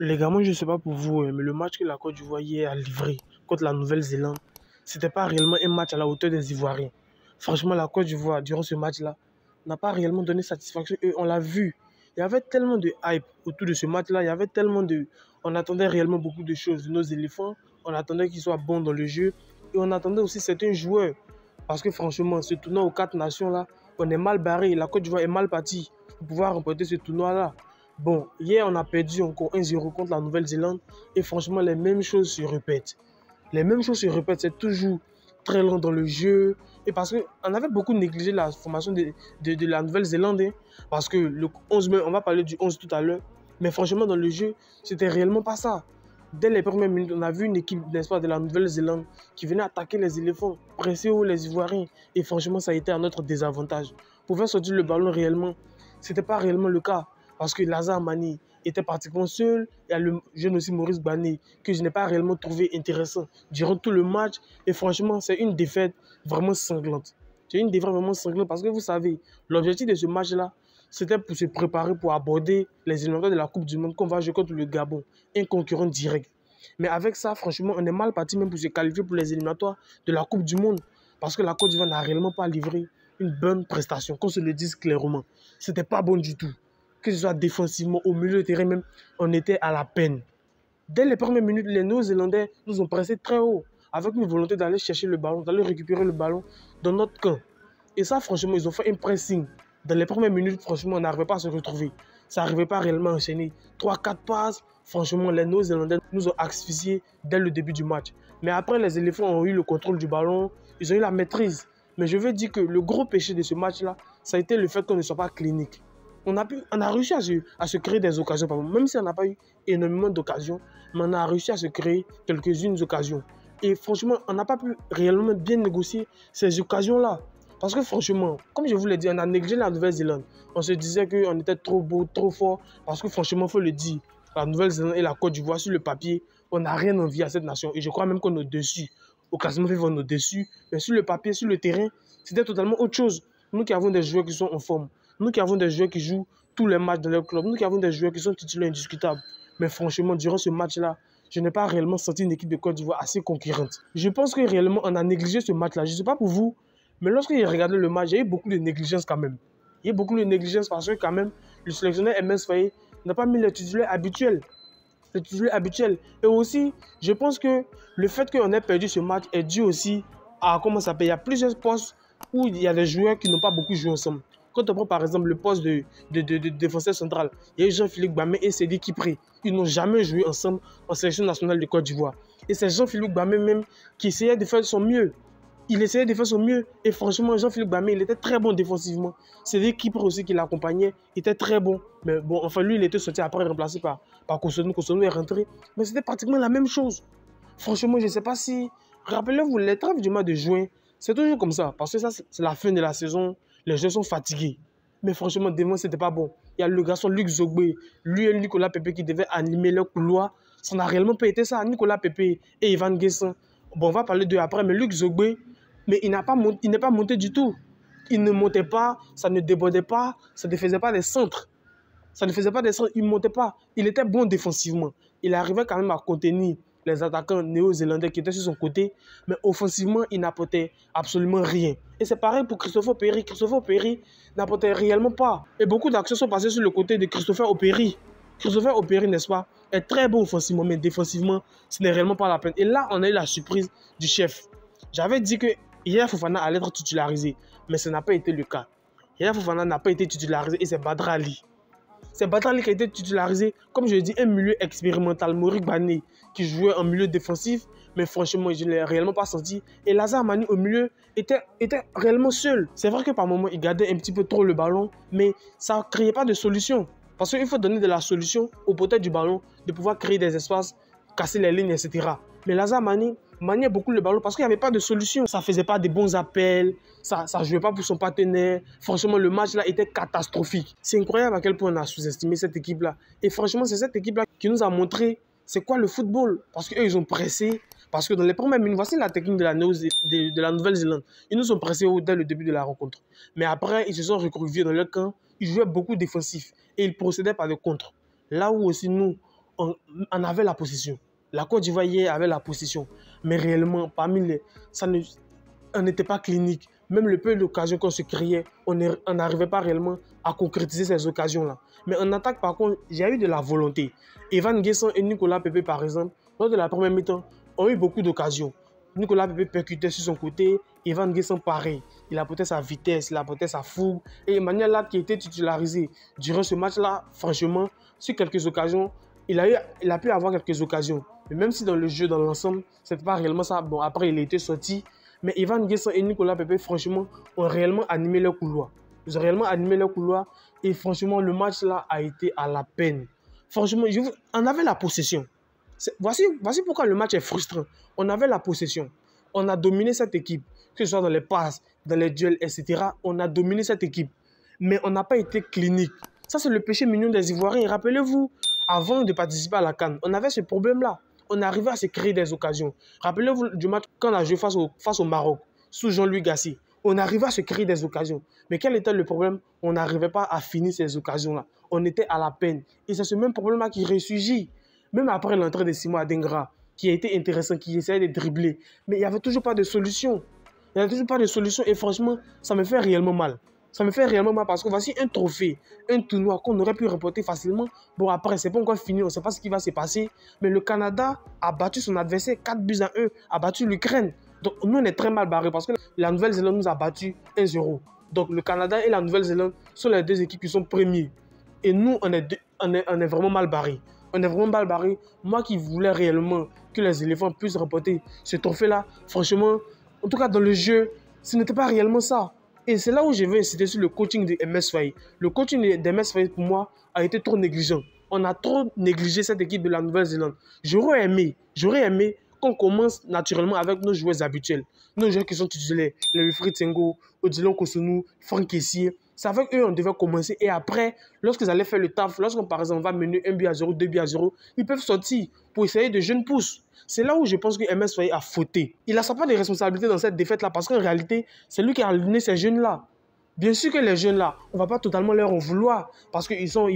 Les gars, moi je ne sais pas pour vous, mais le match que la Côte d'Ivoire hier a livré contre la Nouvelle-Zélande, c'était pas réellement un match à la hauteur des Ivoiriens. Franchement, la Côte d'Ivoire, durant ce match-là, n'a pas réellement donné satisfaction. Et on l'a vu. Il y avait tellement de hype autour de ce match-là. Il y avait tellement de... On attendait réellement beaucoup de choses de nos éléphants. On attendait qu'ils soient bons dans le jeu. Et on attendait aussi certains joueurs. Parce que franchement, ce tournoi aux 4 nations-là, on est mal barré. La Côte d'Ivoire est mal partie pour pouvoir remporter ce tournoi-là. Bon, hier, on a perdu encore 1-0 contre la Nouvelle-Zélande. Et franchement, les mêmes choses se répètent. Les mêmes choses se répètent. C'est toujours très lent dans le jeu. Et parce qu'on avait beaucoup négligé la formation de la Nouvelle-Zélande. Hein, parce que le 11 mai, on va parler du 11 tout à l'heure. Mais franchement, dans le jeu, c'était réellement pas ça. Dès les premières minutes, on a vu une équipe, n'est-ce pas, de la Nouvelle-Zélande qui venait attaquer les éléphants, presser haut les Ivoiriens. Et franchement, ça a été à notre désavantage. Pour faire sortir le ballon réellement, ce n'était pas réellement le cas. Parce que Lazare Mani était pratiquement seul. Il y a le jeune aussi Maurice Bané que je n'ai pas réellement trouvé intéressant durant tout le match. Et franchement, c'est une défaite vraiment sanglante. C'est une défaite vraiment sanglante parce que vous savez, l'objectif de ce match-là, c'était pour se préparer pour aborder les éliminatoires de la Coupe du Monde qu'on va jouer contre le Gabon, un concurrent direct. Mais avec ça, franchement, on est mal parti même pour se qualifier pour les éliminatoires de la Coupe du Monde. Parce que la Côte d'Ivoire n'a réellement pas livré une bonne prestation, qu'on se le dise clairement. C'était pas bon du tout. Que ce soit défensivement, au milieu de terrain même, on était à la peine. Dès les premières minutes, les Néo-Zélandais nous ont pressé très haut, avec une volonté d'aller chercher le ballon, d'aller récupérer le ballon dans notre camp. Et ça, franchement, ils ont fait un pressing. Dans les premières minutes, franchement, on n'arrivait pas à se retrouver. Ça n'arrivait pas réellement à enchaîner. 3-4 passes, franchement, les Néo-Zélandais nous ont asphyxiés dès le début du match. Mais après, les éléphants ont eu le contrôle du ballon, ils ont eu la maîtrise. Mais je veux dire que le gros péché de ce match-là, ça a été le fait qu'on ne soit pas clinique. On a réussi à se créer des occasions, même si on n'a pas eu énormément d'occasions, mais on a réussi à se créer quelques-unes occasions. Et franchement, on n'a pas pu réellement bien négocier ces occasions-là. Parce que franchement, comme je vous l'ai dit, on a négligé la Nouvelle-Zélande. On se disait qu'on était trop beau, trop fort. Parce que franchement, il faut le dire, la Nouvelle-Zélande et la Côte d'Ivoire, sur le papier, on n'a rien envie à cette nation. Et je crois même qu'on est au-dessus. Au classement FIFA, on est au-dessus. Mais sur le papier, sur le terrain, c'était totalement autre chose. Nous qui avons des joueurs qui sont en forme. Nous qui avons des joueurs qui jouent tous les matchs dans leur club. Nous qui avons des joueurs qui sont titulaires indiscutables. Mais franchement, durant ce match-là, je n'ai pas réellement senti une équipe de Côte d'Ivoire assez conquérante. Je pense que réellement, on a négligé ce match-là. Je ne sais pas pour vous, mais lorsque j'ai regardé le match, il y a eu beaucoup de négligence quand même. Il y a eu beaucoup de négligence parce que quand même, le sélectionneur MS Faye n'a pas mis les titulaires habituels. Les titulaires habituels. Et aussi, je pense que le fait qu'on ait perdu ce match est dû aussi à, comment ça s'appelle, il y a plusieurs postes où il y a des joueurs qui n'ont pas beaucoup joué ensemble. Quand on prend par exemple le poste de défenseur central, il y a Jean-Philippe Bamé et Sedi Kipré. Ils n'ont jamais joué ensemble en sélection nationale de Côte d'Ivoire. Et c'est Jean-Philippe Bamé même qui essayait de faire son mieux. Il essayait de faire son mieux. Et franchement, Jean-Philippe Bamé, il était très bon défensivement. Sedi Kipré aussi qui l'accompagnait, était très bon. Mais bon, enfin lui, il était sorti après remplacé par Kosonou. Kosonou est rentré. Mais c'était pratiquement la même chose. Franchement, je ne sais pas si... Rappelez-vous, les trêves du mois de juin, c'est toujours comme ça. Parce que ça, c'est la fin de la saison. Les joueurs sont fatigués. Mais franchement, devant, ce n'était pas bon. Il y a le garçon Luc Zogbe, lui et Nicolas Pepe qui devaient animer leur couloir. Ça n'a réellement pas été ça. Nicolas Pepe et Ivan Guessin. Bon, on va parler d'eux après. Mais Luc Zogbe, mais il n'est pas monté du tout. Il ne montait pas, ça ne débordait pas, ça ne faisait pas des centres. Ça ne faisait pas des centres, il ne montait pas. Il était bon défensivement. Il arrivait quand même à contenir les attaquants néo-zélandais qui étaient sur son côté, mais offensivement, il n'apportait absolument rien. Et c'est pareil pour Christopher Opéry. Christopher Opéry n'apportait réellement pas. Et beaucoup d'actions sont passées sur le côté de Christopher Opéry. Christopher Opéry, n'est-ce pas, est très bon offensivement, mais défensivement, ce n'est réellement pas la peine. Et là, on a eu la surprise du chef. J'avais dit que Yaya Fofana allait être titularisé, mais ce n'a pas été le cas. Yaya Fofana n'a pas été titularisé et c'est Badra Ali. C'est Badra Ali qui a été titularisé, comme je l'ai dit, un milieu expérimental, Maurice Bané, qui jouait en milieu défensif, mais franchement, je ne l'ai réellement pas senti. Et Lazare Mani au milieu était réellement seul. C'est vrai que par moments, il gardait un petit peu trop le ballon, mais ça ne créait pas de solution. Parce qu'il faut donner de la solution au porteur du ballon, de pouvoir créer des espaces, casser les lignes, etc. Mais Lazare Mani maniait beaucoup le ballon parce qu'il n'y avait pas de solution. Ça ne faisait pas de bons appels, ça ne jouait pas pour son partenaire. Franchement, le match là était catastrophique. C'est incroyable à quel point on a sous-estimé cette équipe-là. Et franchement, c'est cette équipe-là qui nous a montré c'est quoi le football. Parce qu'eux, ils ont pressé. Parce que dans les premières minutes, voici la technique de la Nouvelle-Zélande. Ils nous ont pressés dès le début de la rencontre. Mais après, ils se sont recroquevillés dans leur camp. Ils jouaient beaucoup défensif. Et ils procédaient par des contres. Là où aussi nous, on avait la possession. La Côte d'Ivoire hier avait la possession. Mais réellement, on n'était pas clinique. Même le peu d'occasions qu'on se créait, on n'arrivait pas réellement à concrétiser ces occasions-là. Mais en attaque, par contre, j'ai eu de la volonté. Evan Guessant et Nicolas Pepe, par exemple, lors de la première mi-temps, ont eu beaucoup d'occasions. Nicolas Pepe percutait sur son côté, Evan Guessant pareil. Il apportait sa vitesse, il apportait sa fougue. Et Emmanuel Lat qui était titularisé durant ce match-là, franchement, sur quelques occasions, il a pu avoir quelques occasions. Mais même si dans le jeu, dans l'ensemble, ce n'était pas réellement ça. Bon, après, il était sorti. Mais Evan Guessant et Nicolas Pepe, franchement, ont réellement animé leur couloir. Ils ont réellement animé leur couloir. Et franchement, le match-là a été à la peine. Franchement, on avait la possession. Voici pourquoi le match est frustrant. On avait la possession. On a dominé cette équipe. Que ce soit dans les passes, dans les duels, etc. On a dominé cette équipe. Mais on n'a pas été clinique. Ça, c'est le péché mignon des Ivoiriens. Rappelez-vous, avant de participer à la CAN, on avait ce problème-là. On arrivait à se créer des occasions. Rappelez-vous du match quand on a joué face au Maroc, sous Jean-Louis Gassi. On arrivait à se créer des occasions. Mais quel était le problème? On n'arrivait pas à finir ces occasions-là. On était à la peine. Et c'est ce même problème-là qui ressurgit. Même après l'entrée de Simon Adingra, qui a été intéressant, qui essayait de dribbler. Mais il n'y avait toujours pas de solution. Il n'y avait toujours pas de solution. Et franchement, ça me fait réellement mal. Ça me fait réellement mal parce que voici un trophée, un tournoi qu'on aurait pu remporter facilement. Bon, après, c'est pas encore fini, on ne sait pas ce qui va se passer. Mais le Canada a battu son adversaire 4-1, a battu l'Ukraine. Donc, nous, on est très mal barrés parce que la Nouvelle-Zélande nous a battu 1-0. Donc, le Canada et la Nouvelle-Zélande sont les deux équipes qui sont premiers. Et nous, on est vraiment mal barrés. On est vraiment mal barrés. Moi qui voulais réellement que les éléphants puissent remporter ce trophée-là, franchement, en tout cas dans le jeu, ce n'était pas réellement ça. Et c'est là où je veux insister sur le coaching de MS Faye. Le coaching de MS Faye, pour moi, a été trop négligent. On a trop négligé cette équipe de la Nouvelle-Zélande. J'aurais aimé qu'on commence naturellement avec nos joueurs habituels. Nos joueurs qui sont titulaires, les Wilfried Senghor, Odilon Kosonou, Franck Kessié. C'est avec eux qu'on devait commencer. Et après, lorsqu'ils allaient faire le taf, lorsqu'on par exemple va mener 1-0, 2-0, ils peuvent sortir pour essayer de jeunes pousses. C'est là où je pense que MS Faye a fauté. Il a sa part de responsabilité dans cette défaite-là parce qu'en réalité, c'est lui qui a aligné ces jeunes-là. Bien sûr que les jeunes-là, on ne va pas totalement leur en vouloir parce qu'ils sont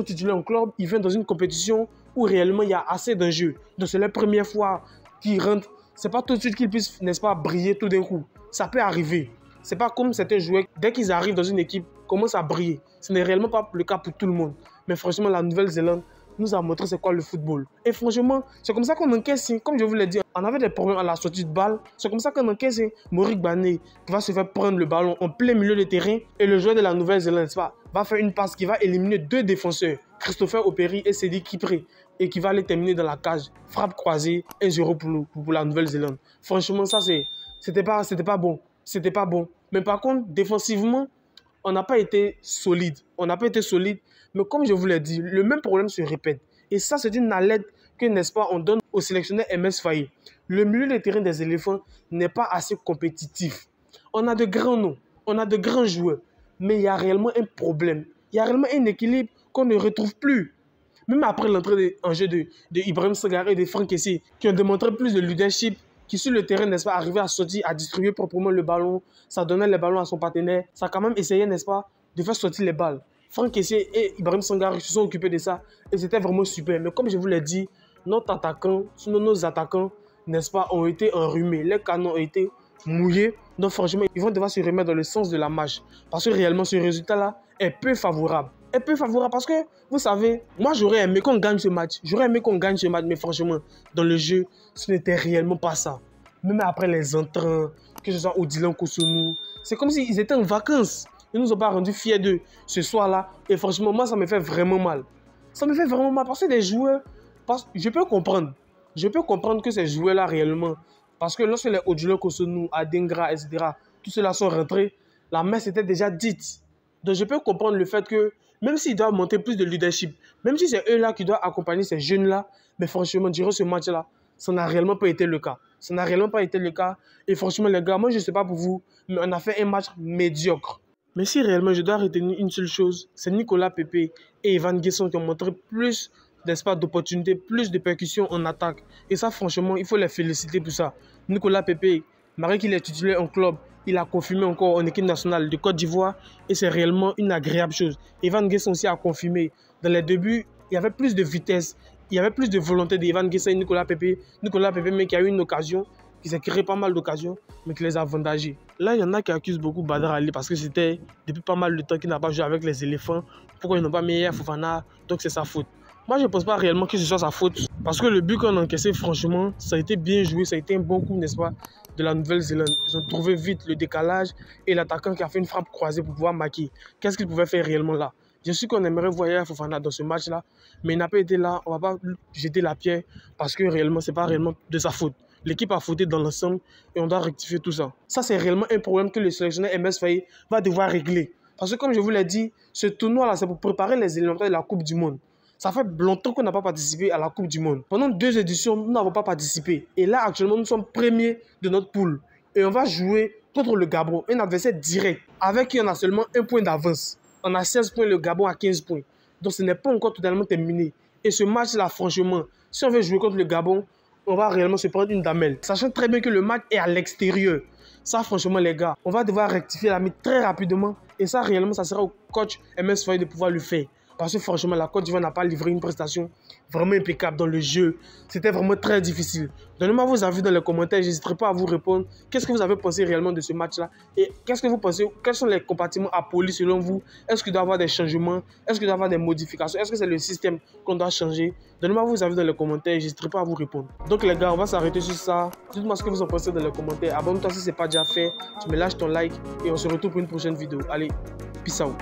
titulaires en club, ils viennent dans une compétition où réellement il y a assez d'enjeux. Donc c'est leur première fois qu'ils rentrent. Ce n'est pas tout de suite qu'ils puissent, n'est-ce pas, briller tout d'un coup. Ça peut arriver. Ce n'est pas comme certains joueurs, dès qu'ils arrivent dans une équipe, commencent à briller. Ce n'est réellement pas le cas pour tout le monde. Mais franchement, la Nouvelle-Zélande nous a montré c'est quoi le football. Et franchement, c'est comme ça qu'on encaisse. Comme je vous l'ai dit, on avait des problèmes à la sortie de balle. C'est comme ça qu'on encaisse. Morick Bané qui va se faire prendre le ballon en plein milieu de terrain. Et le joueur de la Nouvelle-Zélande va faire une passe qui va éliminer deux défenseurs, Christopher Operi et Sedi Kipré, et qui va aller terminer dans la cage. Frappe croisée, 1-0 pour la Nouvelle-Zélande. Franchement, ça, c'était pas bon. C'était pas bon. Mais par contre, défensivement, on n'a pas été solide. Mais comme je vous l'ai dit, le même problème se répète. Et ça, c'est une alerte que, n'est-ce pas, on donne au sélectionneur MS Faye. Le milieu de terrain des éléphants n'est pas assez compétitif. On a de grands noms, on a de grands joueurs, mais il y a réellement un problème. Il y a réellement un équilibre qu'on ne retrouve plus. Même après l'entrée en jeu de Ibrahim Sangaré et de Franck Kessié, qui ont démontré plus de leadership, qui sur le terrain, n'est-ce pas, arrivaient à sortir, à distribuer proprement le ballon, ça donnait les ballons à son partenaire, ça a quand même essayé, n'est-ce pas, de faire sortir les balles. Franck Kessié et Ibrahim Sangaré se sont occupés de ça et c'était vraiment super. Mais comme je vous l'ai dit, nos attaquants, n'est-ce pas, ont été enrhumés. Les canons ont été mouillés. Donc franchement, ils vont devoir se remettre dans le sens de la marche. Parce que réellement, ce résultat-là est peu favorable. Parce que, vous savez, moi j'aurais aimé qu'on gagne ce match. Mais franchement, dans le jeu, ce n'était réellement pas ça. Même après les entrants, que ce soit Odilon Kosonou, c'est comme s'ils étaient en vacances. Ils ne nous ont pas rendu fiers d'eux ce soir-là. Et franchement, moi, ça me fait vraiment mal. Ça me fait vraiment mal parce que des joueurs... Je peux comprendre que ces joueurs-là, réellement... Parce que lorsque les Odilon Kosonou, Adingra, etc., tous ceux-là sont rentrés, la messe était déjà dite. Donc, je peux comprendre le fait que, même s'ils doivent monter plus de leadership, même si c'est eux-là qui doivent accompagner ces jeunes-là, mais franchement, durant ce match-là, ça n'a réellement pas été le cas. Et franchement, les gars, moi, je ne sais pas pour vous, mais on a fait un match médiocre. Mais si réellement je dois retenir une seule chose, c'est Nicolas Pepe et Evan Guessant qui ont montré plus d'espace d'opportunité, plus de percussions en attaque. Et ça, franchement, il faut les féliciter pour ça. Nicolas Pepe, malgré qu'il est titulaire en club, il a confirmé encore en équipe nationale de Côte d'Ivoire et c'est réellement une agréable chose. Evan Guessant aussi a confirmé. Dans les débuts, il y avait plus de vitesse il y avait plus de volonté d'Ivan Guessa et Nicolas Pepe. Nicolas Pepe, mais qui a eu une occasion, qui s'est créé pas mal d'occasions, mais qui les a avantagés. Là, il y en a qui accusent beaucoup Badr Ali parce que c'était depuis pas mal de temps qu'il n'a pas joué avec les éléphants. Pourquoi ils n'ont pas mis Yaya Fofana? Donc c'est sa faute. Moi, je ne pense pas réellement que ce soit sa faute. Parce que le but qu'on a encaissé, franchement, ça a été bien joué. Ça a été un bon coup, n'est-ce pas, de la Nouvelle-Zélande. Ils ont trouvé vite le décalage et l'attaquant qui a fait une frappe croisée pour pouvoir marquer. Qu'est-ce qu'il pouvait faire réellement là? Je suis qu'on aimerait voir Yaya Fofana dans ce match-là, mais il n'a pas été là. On ne va pas jeter la pierre parce que réellement, ce n'est pas réellement de sa faute. L'équipe a fauté dans l'ensemble et on doit rectifier tout ça. Ça, c'est réellement un problème que le sélectionneur MS Faye va devoir régler. Parce que comme je vous l'ai dit, ce tournoi-là, c'est pour préparer les éliminatoires de la Coupe du Monde. Ça fait longtemps qu'on n'a pas participé à la Coupe du Monde. Pendant 2 éditions, nous n'avons pas participé. Et là, actuellement, nous sommes premiers de notre poule. Et on va jouer contre le Gabon, un adversaire direct, avec qui on a seulement 1 point d'avance. On a 16 points, le Gabon a 15 points. Donc ce n'est pas encore totalement terminé. Et ce match-là, franchement, si on veut jouer contre le Gabon, on va réellement se prendre une damelle. Sachant très bien que le match est à l'extérieur. Ça, franchement, les gars, on va devoir rectifier la mise très rapidement. Et ça, réellement, ça sera au coach MS Faye de pouvoir le faire. Parce que franchement, la Côte d'Ivoire n'a pas livré une prestation vraiment impeccable dans le jeu. C'était vraiment très difficile. Donnez-moi vos avis dans les commentaires. Je n'hésiterai pas à vous répondre. Qu'est-ce que vous avez pensé réellement de ce match-là? Et qu'est-ce que vous pensez? Quels sont les compartiments à polir selon vous? Est-ce qu'il doit y avoir des changements? Est-ce qu'il doit y avoir des modifications? Est-ce que c'est le système qu'on doit changer? Donnez-moi vos avis dans les commentaires. Je n'hésiterai pas à vous répondre. Donc les gars, on va s'arrêter sur ça. Dites-moi ce que vous en pensez dans les commentaires. Abonne-toi si ce n'est pas déjà fait. Tu me lâches ton like et on se retrouve pour une prochaine vidéo. Allez, peace out.